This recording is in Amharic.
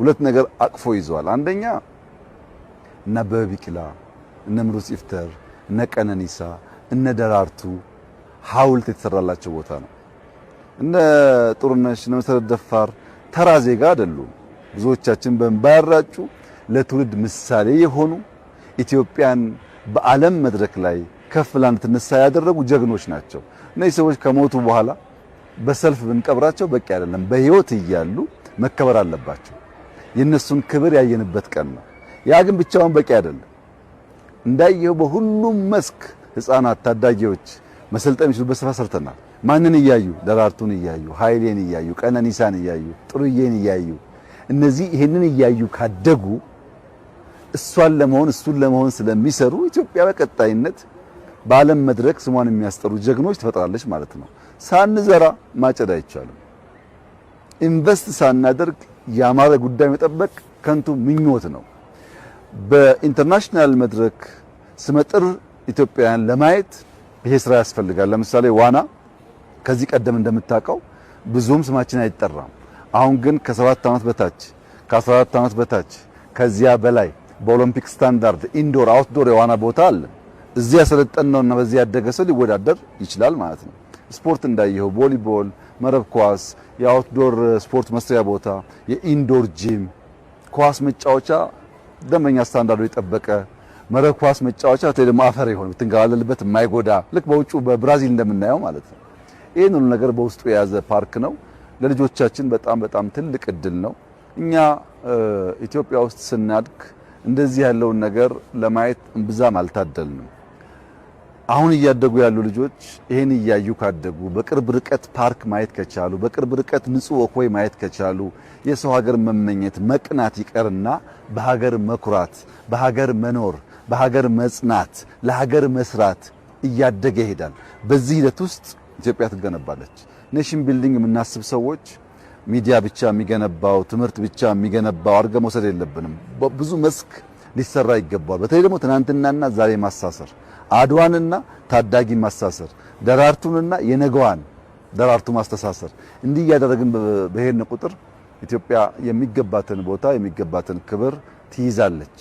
ሁለት ነገር አቅፎ ይዟል። አንደኛ እነ አበበ ቢቂላ፣ እነ ምሩጽ ይፍጠር፣ እነ ቀነኒሳ፣ እነ ደራርቱ ሐውልት የተሰራላቸው ቦታ ነው። እነ ጥሩነሽ፣ እነ መሰረት ደፋር ተራ ዜጋ አይደሉም። ብዙዎቻችን በእንባያራጩ ለትውልድ ምሳሌ የሆኑ ኢትዮጵያን በዓለም መድረክ ላይ ከፍ ብላ እንድትነሳ ያደረጉ ጀግኖች ናቸው። እነዚህ ሰዎች ከሞቱ በኋላ በሰልፍ ብንቀብራቸው በቂ አይደለም። በህይወት እያሉ መከበር አለባቸው። የነሱን ክብር ያየንበት ቀን ነው። ያ ግን ብቻውን በቂ አይደለም። እንዳየው በሁሉም መስክ ህፃናት፣ ታዳጊዎች መሰልጠን የሚችሉበት ስራ ሰርተናል። ማንን እያዩ? ደራርቱን እያዩ፣ ኃይሌን እያዩ፣ ቀነኒሳን እያዩ፣ ጥሩዬን እያዩ። እነዚህ ይሄንን እያዩ ካደጉ እሱን ለመሆን ስለሚሰሩ ኢትዮጵያ በቀጣይነት በዓለም መድረክ ስሟን የሚያስጠሩ ጀግኖች ትፈጥራለች ማለት ነው። ሳንዘራ ማጨድ አይቻልም። ኢንቨስት ሳናደርግ ያማረ ጉዳይ መጠበቅ ከንቱ ምኞት ነው። በኢንተርናሽናል መድረክ ስመጥር ኢትዮጵያን ለማየት ይሄ ስራ ያስፈልጋል። ለምሳሌ ዋና ከዚህ ቀደም እንደምታውቀው ብዙም ስማችን አይጠራም። አሁን ግን ከ7 ዓመት በታች ከ14 ዓመት በታች ከዚያ በላይ በኦሎምፒክ ስታንዳርድ ኢንዶር አውትዶር የዋና ቦታ አለ። እዚያ ያሰለጠነውና በዚያ ያደገ ሰው ሊወዳደር ይችላል ማለት ነው። ስፖርት እንዳየው ቮሊቦል፣ መረብ ኳስ፣ የአውትዶር ስፖርት መስሪያ ቦታ፣ የኢንዶር ጂም፣ ኳስ መጫወቻ ደንበኛ ስታንዳርዱ የጠበቀ መረብ ኳስ መጫወቻ ደግሞ አፈር ይሆን ብትንገላለልበት የማይጎዳ ልክ በውጩ በብራዚል እንደምናየው ማለት ነው። ይሄን ሁሉ ነገር በውስጡ የያዘ ፓርክ ነው። ለልጆቻችን በጣም ትልቅ እድል ነው። እኛ ኢትዮጵያ ውስጥ ስናድግ እንደዚህ ያለውን ነገር ለማየት እምብዛም አልታደልንም። አሁን እያደጉ ያሉ ልጆች ይሄን እያዩ ካደጉ፣ በቅርብ ርቀት ፓርክ ማየት ከቻሉ፣ በቅርብ ርቀት ንጹህ ወኮይ ማየት ከቻሉ፣ የሰው ሀገር መመኘት መቅናት ይቀርና በሀገር መኩራት፣ በሀገር መኖር፣ በሀገር መጽናት፣ ለሀገር መስራት እያደገ ይሄዳል። በዚህ ሂደት ውስጥ ኢትዮጵያ ትገነባለች። ኔሽን ቢልዲንግ የምናስብ ሰዎች ሚዲያ ብቻ የሚገነባው ትምህርት ብቻ የሚገነባው አድርገ መውሰድ የለብንም። ብዙ መስክ ሊሰራ ይገባል። በተለይ ደግሞ ትናንትናና ዛሬ ማሳሰር፣ አድዋንና ታዳጊ ማሳሰር፣ ደራርቱንና የነገዋን ደራርቱ ማስተሳሰር፣ እንዲህ እያደረግን በሄድን ቁጥር ኢትዮጵያ የሚገባትን ቦታ የሚገባትን ክብር ትይዛለች።